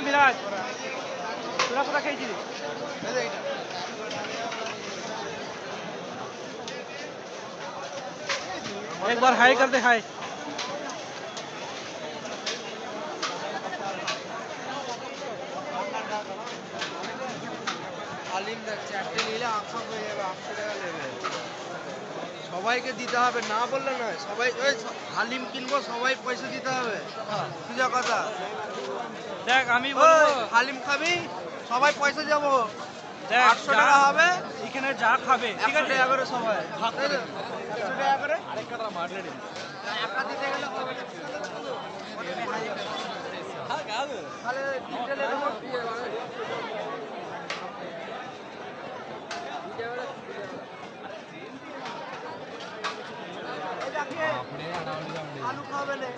मिराज তোরা কোথা খেয়েছিলি एक बार हाई कर दे हाई হালিম দেখ চারটে নিলে 800 হয়ে যাবে 800 টাকা নেবে সবাইকে দিতে হবে না বললে নয় সবাই ওই হালিম কিনবো সবাই পয়সা দিতে হবে সোজা কথা দেখ আমি বলবো হালিম খাবি সবাই পয়সা দেবো দেখ 800 টাকা হবে এখানে যা খাবে ঠিক 100 আছে টাকা করে সবাই ভাগ করে 100 টাকা করে আরেকটা মারলে রে একা দিতে গেলে হবে না তাহলে তিনটে লেগে আলু খাবে না